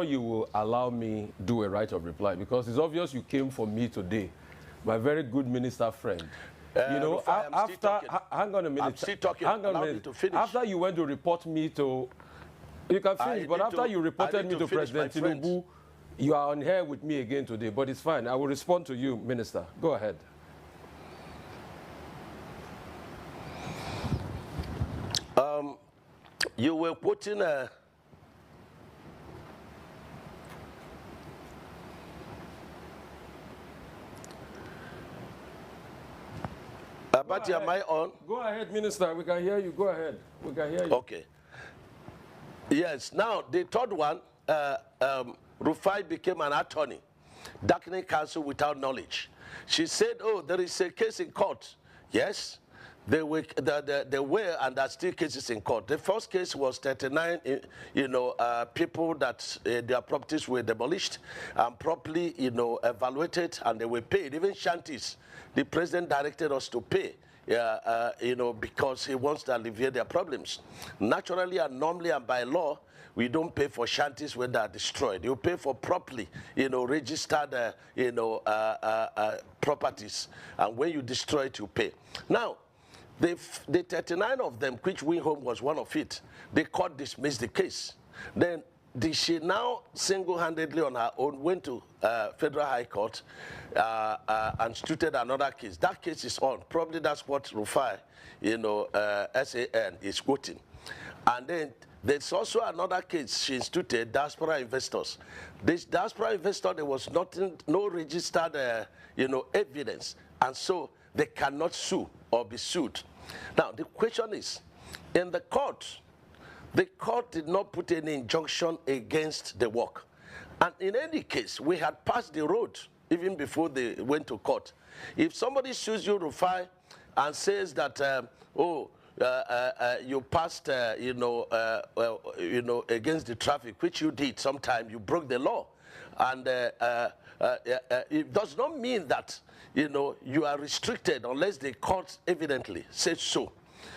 You will allow me do a right of reply because it's obvious you came for me today, my very good minister friend. You know, Rufai, after hang on a minute. I'm still talking. Hang on Allow a minute. me to finish. After you went to report me to, you can finish. But after you reported me to President Tinubu, you are on here with me again today. But it's fine. I will respond to you, Minister. Go ahead. You were quoting a. But am I on? Go ahead, Minister. We can hear you. Go ahead. We can hear you. Okay. Yes. Now, the third one, Rufai became an attorney, darkening counsel without knowledge. She said, oh, there is a case in court. Yes, there were and there are still cases in court. The first case was 39, people that their properties were demolished and properly, evaluated, and they were paid. Even shanties, the president directed us to pay. Because he wants to alleviate their problems. Naturally and normally and by law, we don't pay for shanties when they are destroyed. You pay for properly, registered, properties. And when you destroy it, you pay. Now, the 39 of them, which Win Home was one of it, the court dismissed the case. Then she now single-handedly on her own went to Federal High Court and instituted another case. That case is on. Probably that's what Rufai, SAN is quoting. And then there's also another case she instituted, diaspora investors. This diaspora investor, there was no registered, evidence, and so they cannot sue or be sued. Now the question is, in the court did not put any injunction against the work. And in any case, we had passed the road even before they went to court. If somebody sues you, Rufai, and says that, you passed, against the traffic, which you did sometime, you broke the law. And it does not mean that, you are restricted unless the court evidently says so.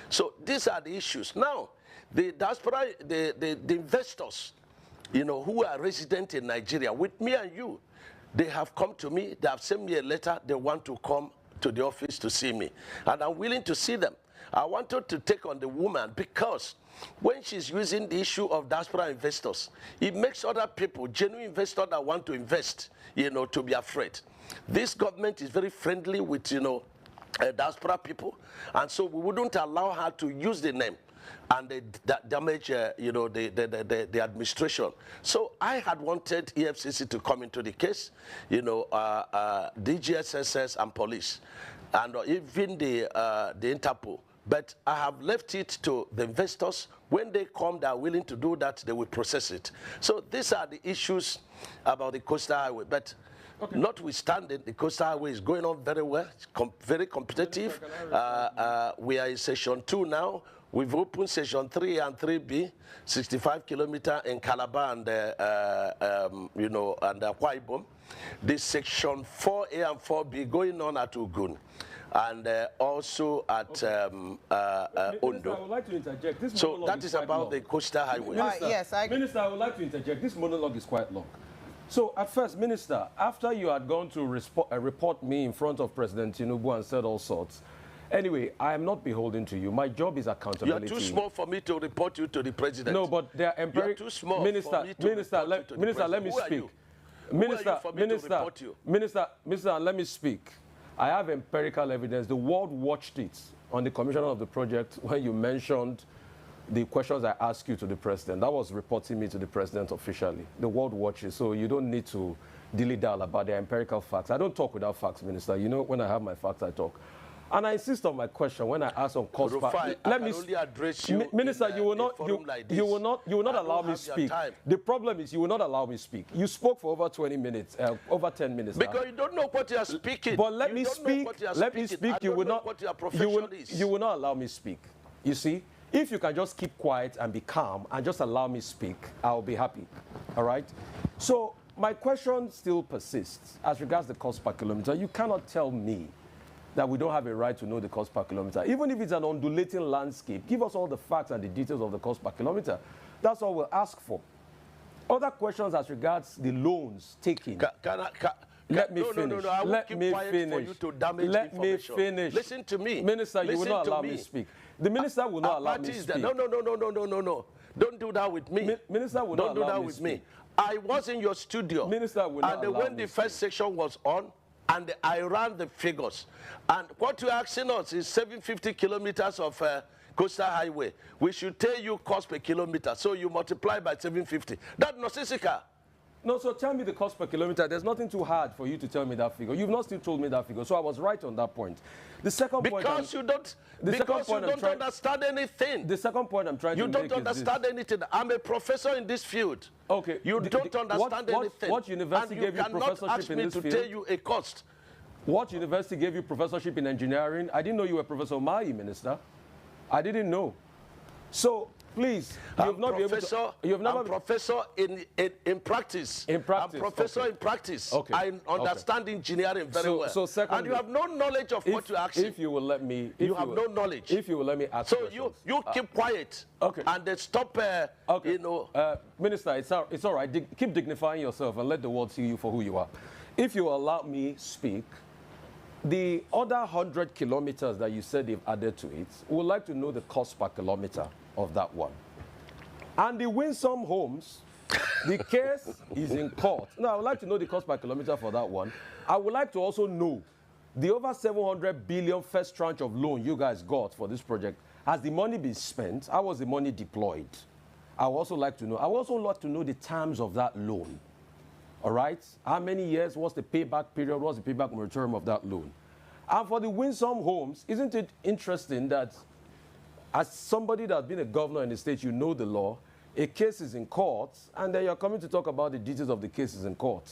So these are the issues. Now, the diaspora, the investors, who are resident in Nigeria, with me and you, they have come to me, they have sent me a letter, they want to come to the office to see me. And I'm willing to see them. I wanted to take on the woman because when she's using the issue of diaspora investors, it makes other people, genuine investors that want to invest, to be afraid. This government is very friendly with, diaspora people, and so we wouldn't allow her to use the name and damage, the administration. So I had wanted EFCC to come into the case, DGSSS and police, and even the Interpol. But I have left it to the investors. When they come, they are willing to do that, they will process it. So these are the issues about the coastal highway. But notwithstanding, the coastal highway is going on very well, very competitive. We are in session 2 now. We've opened session 3 and 3B, 65 kilometers in Calabar and, and Akwa Ibom. This section 4A and 4B going on at Ogun. And also at Ondo. Minister, I would like to interject. This so that is about long. the coastal highway. Minister, yes, Minister, I would like to interject. This monologue is quite long. So at first, Minister, after you had gone to report me in front of President Tinubu and said all sorts, anyway, I am not beholden to you. My job is accountability. You are too small for me to report you to the president. No, but they are empirical. You are too small Minister, for me to Minister, report you to the Minister, president. let me Who speak. are you? Who are you for me to report you? Minister, let me speak. I have empirical evidence. The world watched it on the commission of the project when you mentioned the questions I asked you to the president. That was reporting me to the president officially. The world watches, so you don't need to dilly-dally about the empirical facts. I don't talk without facts, Minister. When I have my facts, I talk. And I insist on my question when I ask on cost. Let me only address you. Minister, you will not allow me speak. The problem is you will not allow me speak. You spoke for over 20 minutes, over 10 minutes. Because you don't know what you are speaking. But let me speak. Let me speak. You will not. What your profession is. You will not allow me speak. You see, if you can just keep quiet and be calm and just allow me speak, I'll be happy. All right. So my question still persists as regards the cost per kilometer. You cannot tell me that we don't have a right to know the cost per kilometer. Even if it's an undulating landscape, give us all the facts and the details of the cost per kilometer. That's all we'll ask for. Other questions as regards the loans taken. Let me finish. No. I won't Let keep me quiet finish. for you to damage Let me information. finish. Listen to me. Minister, you will Listen not to allow me speak. The minister will not allow me speak. No. Don't do that with me. Minister will Don't not do allow that me with speak. me. I was in your studio. Minister will not allow when me the first section was on, and I ran the figures. And what you're asking us is 750 kilometers of coastal highway. We should tell you cost per kilometer. So you multiply by 750. That's nonsensical. No, so tell me the cost per kilometer. There's nothing too hard for you to tell me that figure. You've not still told me that figure, so I was right on that point. The second point... Because you don't understand anything. The second point I'm trying to make is You don't understand anything. I'm a professor in this field. Okay. You don't understand anything. What university gave you professorship in this field? You cannot ask me to tell you a cost. What university gave you professorship in engineering? I didn't know you were Professor Umahi, Minister. I didn't know. So... Please, I'm professor in practice. In practice. I'm professor in practice. Okay. I understand engineering very well. So secondly, and you have no knowledge of what you're asking. If you will let me... You have no knowledge. If you will let me ask questions. You keep quiet. Okay. And then stop, okay. you know... Minister, it's all right. Keep dignifying yourself and let the world see you for who you are. If you allow me speak, the other 100 kilometers that you said they've added to it, we would like to know the cost per kilometer of that one. And the Winsome Homes, the case is in court. Now, I would like to know the cost per kilometer for that one. I would like to also know the over 700 billion first tranche of loan you guys got for this project. Has the money been spent? How was the money deployed? I would also like to know. I would also like to know the terms of that loan. All right? How many years? What's the payback period? What's the payback moratorium of that loan? And for the Winsome Homes, isn't it interesting that as somebody that's been a governor in the state, you know the law, a case is in court, and then you're coming to talk about the details of the cases in court.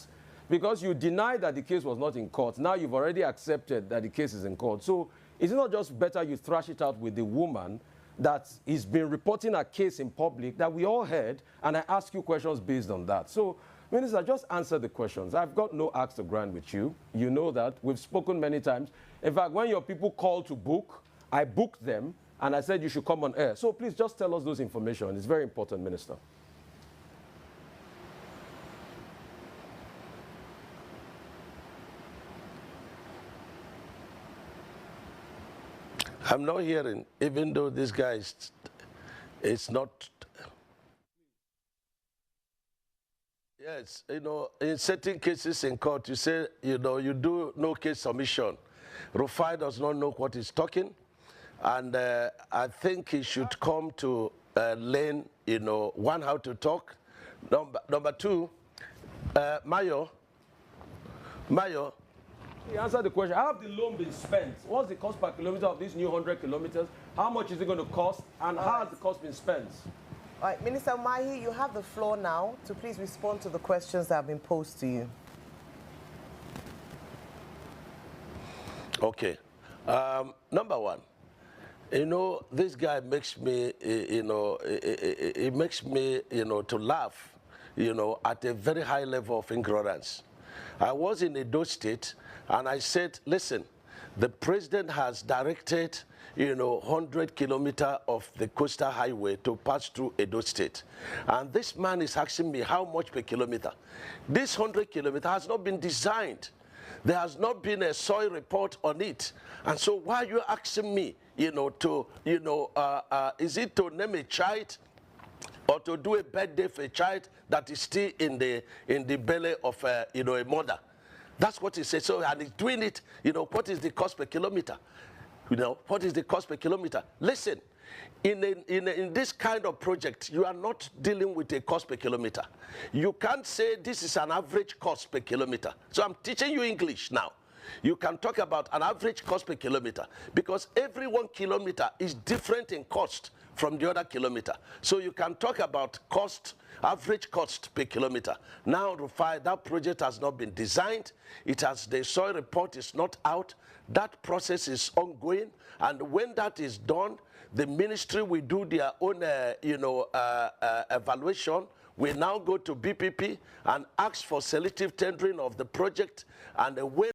Because you denied that the case was not in court. Now you've already accepted that the case is in court. So is it not just better you thrash it out with the woman that has been reporting a case in public that we all heard, and I ask you questions based on that? So, Minister, just answer the questions. I've got no axe to grind with you. You know that. We've spoken many times. In fact, when your people call to book, I booked them, and I said you should come on air. So please just tell us those information. It's very important, Minister. I'm not hearing, even though this guy is not... Yes, you know, in certain cases in court, you say, you know, you do no case submission. Rufai does not know what he's talking. And I think he should come to learn, you know, one, how to talk. Number two, Mayo. He answered the question. How have the loan been spent? What's the cost per kilometer of these new 100 kilometers? How much is it going to cost? And how has the cost been spent? All right, Minister Umahi, you have the floor now to please respond to the questions that have been posed to you. Okay. Number one, you know, this guy makes me, you know, it makes me, you know, to laugh, you know, at a very high level of ignorance. I was in Edo State, and I said, listen, the president has directed, you know, 100 kilometers of the coastal highway to pass through Edo State. And this man is asking me how much per kilometer. This 100 kilometers has not been designed. There has not been a soil report on it. And so why are you asking me, you know, to, you know, is it to name a child or to do a birthday for a child that is still in the belly of, you know, a mother? That's what he said. So, and he's doing it, you know, what is the cost per kilometer? You know, what is the cost per kilometer? Listen, in this kind of project, you are not dealing with a cost per kilometer. You can't say this is an average cost per kilometer. So I'm teaching you English now. You can talk about an average cost per kilometer because every 1 kilometer is different in cost from the other kilometer. So you can talk about cost, average cost per kilometer. Now, Rufai, that project has not been designed. It has, the soil report is not out. That process is ongoing. And when that is done, the ministry will do their own, you know, evaluation. We now go to BPP and ask for selective tendering of the project. And when